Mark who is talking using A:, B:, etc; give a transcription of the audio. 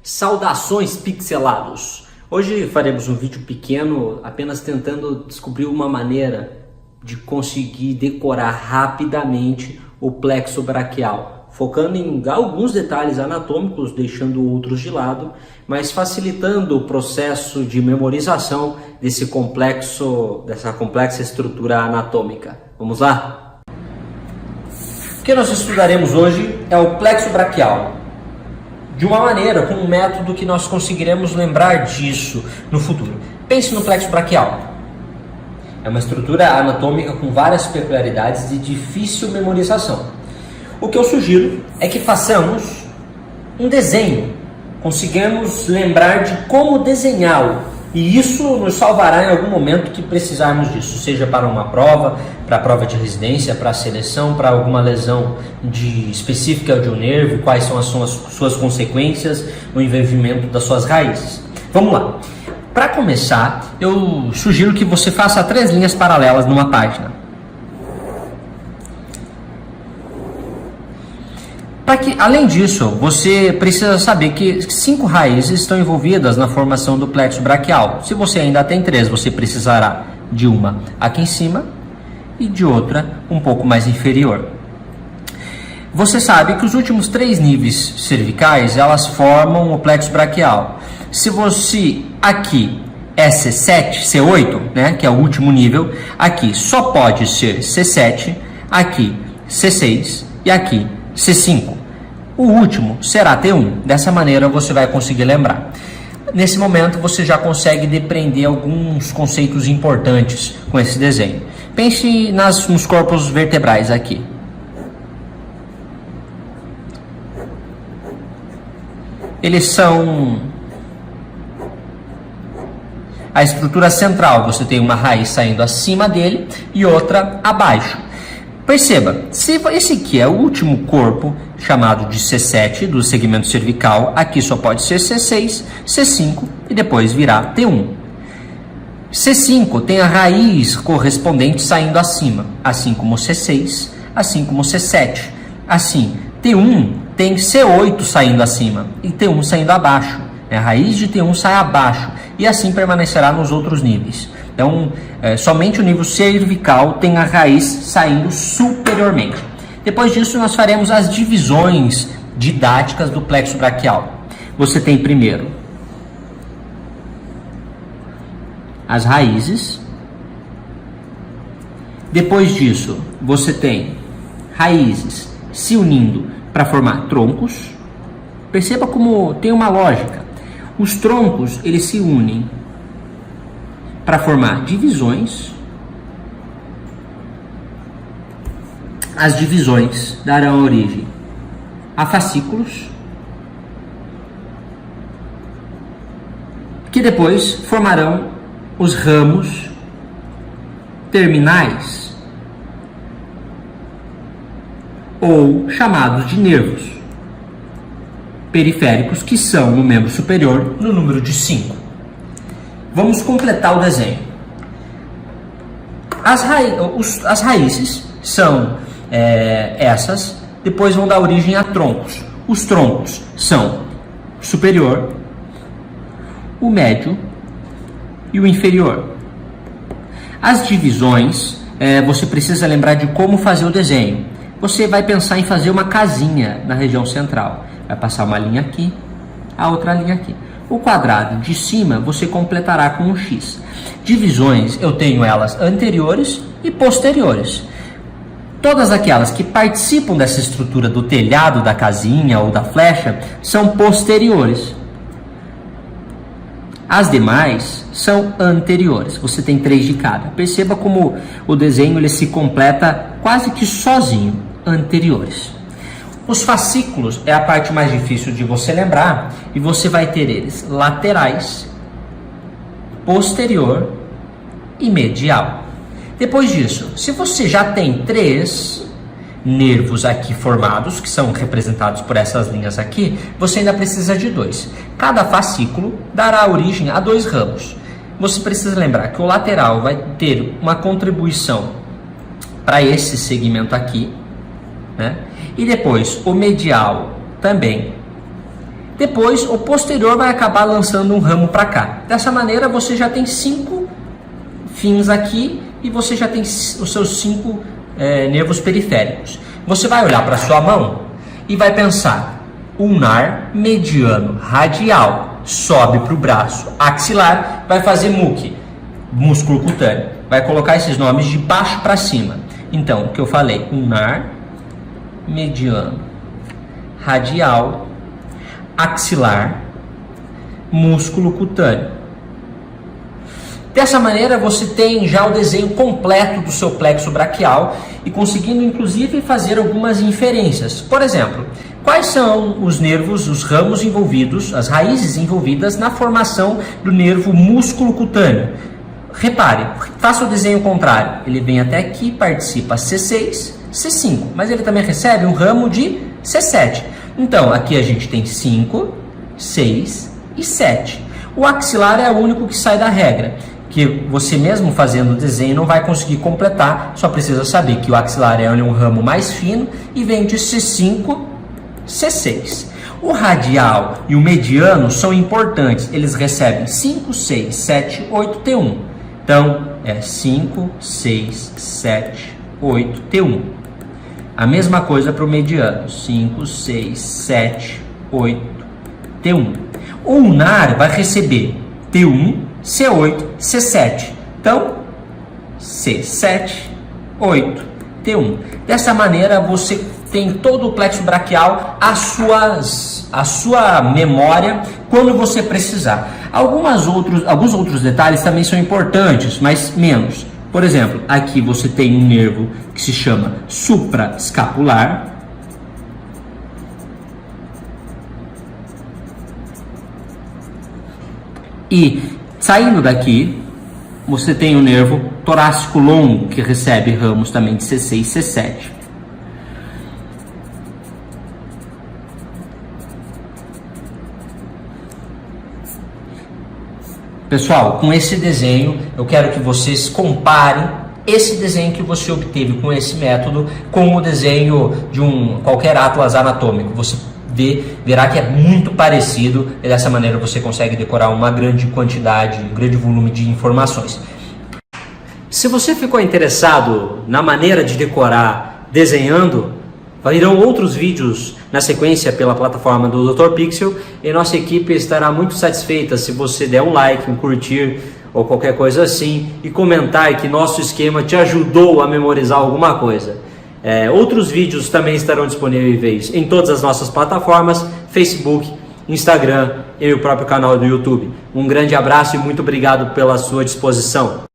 A: Saudações pixelados! Hoje faremos um vídeo pequeno apenas tentando descobrir uma maneira de conseguir decorar rapidamente o plexo braquial, focando em alguns detalhes anatômicos, deixando outros de lado, mas facilitando o processo de memorização dessa complexa estrutura anatômica. Vamos lá? O que nós estudaremos hoje é o plexo braquial, de uma maneira, com um método que nós conseguiremos lembrar disso no futuro. Pense no plexo braquial. É uma estrutura anatômica com várias peculiaridades de difícil memorização. O que eu sugiro é que façamos um desenho, consigamos lembrar de como desenhá-lo. E isso nos salvará em algum momento que precisarmos disso, seja para uma prova, para a prova de residência, para a seleção, para alguma lesão específica de um nervo, quais são as suas consequências, o envolvimento das suas raízes. Vamos lá. Para começar, eu sugiro que você faça 3 linhas paralelas numa página. Além disso, você precisa saber que 5 raízes estão envolvidas na formação do plexo braquial. Se você ainda tem 3, você precisará de uma aqui em cima e de outra um pouco mais inferior. Você sabe que os últimos 3 níveis cervicais, elas formam o plexo braquial. Se você aqui é C7, C8, né, que é o último nível, aqui só pode ser C7, aqui C6 e aqui C5. O último será T1. Dessa maneira você vai conseguir lembrar. Nesse momento você já consegue depreender alguns conceitos importantes com esse desenho. Pense nos corpos vertebrais aqui. Eles são a estrutura central. Você tem uma raiz saindo acima dele e outra abaixo. Perceba, se esse aqui é o último corpo, chamado de C7, do segmento cervical, aqui só pode ser C6, C5 e depois virar T1. C5 tem a raiz correspondente saindo acima, assim como C6, assim como C7. Assim, T1 tem C8 saindo acima e T1 saindo abaixo. A raiz de T1 sai abaixo e assim permanecerá nos outros níveis. Então, somente o nível cervical tem a raiz saindo superiormente. Depois disso, nós faremos as divisões didáticas do plexo braquial. Você tem primeiro as raízes. Depois disso, você tem raízes se unindo para formar troncos. Perceba como tem uma lógica. Os troncos, eles se unem para formar divisões. As divisões darão origem a fascículos, que depois formarão os ramos terminais, ou chamados de nervos periféricos, que são no membro superior no número de 5. Vamos completar o desenho. As raízes são essas, depois vão dar origem a troncos. Os troncos são o superior, o médio e o inferior. As divisões, você precisa lembrar de como fazer o desenho. Você vai pensar em fazer uma casinha na região central. Vai passar uma linha aqui, a outra linha aqui. O quadrado de cima você completará com um X. Divisões, eu tenho elas anteriores e posteriores. Todas aquelas que participam dessa estrutura do telhado da casinha ou da flecha são posteriores. As demais são anteriores. Você tem 3 de cada. Perceba como o desenho ele se completa quase que sozinho. Anteriores. Os fascículos é a parte mais difícil de você lembrar e você vai ter eles laterais, posterior e medial. Depois disso, se você já tem 3 nervos aqui formados, que são representados por essas linhas aqui, você ainda precisa de 2. Cada fascículo dará origem a 2 ramos. Você precisa lembrar que o lateral vai ter uma contribuição para esse segmento aqui, né? E depois o medial também Depois, o posterior vai acabar lançando um ramo para cá. Dessa maneira, você já tem 5 fins aqui e você já tem os seus 5 nervos periféricos. Você vai olhar para sua mão e vai pensar: ulnar, mediano, radial, sobe para o braço axilar, vai fazer MUC, músculo cutâneo. Vai colocar esses nomes de baixo para cima. Então, o que eu falei: ulnar, mediano, radial, axilar, músculo cutâneo. Dessa maneira você tem já o desenho completo do seu plexo braquial e conseguindo inclusive fazer algumas inferências. Por exemplo, quais são os nervos, os ramos envolvidos, as raízes envolvidas na formação do nervo músculo cutâneo? Repare, faça o desenho contrário. Ele vem até aqui, participa C6, C5, mas ele também recebe um ramo de C7. Então, aqui a gente tem 5, 6 e 7. O axilar é o único que sai da regra, que você mesmo fazendo o desenho não vai conseguir completar, só precisa saber que o axilar é um ramo mais fino e vem de C5, C6. O radial e o mediano são importantes, eles recebem 5, 6, 7, 8, T1. Então, é 5, 6, 7, 8, T1. A mesma coisa para o mediano, 5, 6, 7, 8, T1. O ulnar vai receber T1, C8, C7. Então, C7, 8, T1. Dessa maneira, você tem todo o plexo braquial à sua memória quando você precisar. Alguns outros detalhes também são importantes, mas menos. Por exemplo, aqui você tem um nervo que se chama supraescapular. E saindo daqui, você tem o nervo torácico longo, que recebe ramos também de C6 e C7. Pessoal, com esse desenho, eu quero que vocês comparem esse desenho que você obteve com esse método com o desenho de qualquer atlas anatômico. Você verá que é muito parecido e dessa maneira você consegue decorar uma grande quantidade, um grande volume de informações. Se você ficou interessado na maneira de decorar desenhando, virão outros vídeos na sequência pela plataforma do Dr. Pixel e nossa equipe estará muito satisfeita se você der um like, um curtir ou qualquer coisa assim e comentar que nosso esquema te ajudou a memorizar alguma coisa. Outros vídeos também estarão disponíveis em todas as nossas plataformas, Facebook, Instagram e o próprio canal do YouTube. Um grande abraço e muito obrigado pela sua disposição.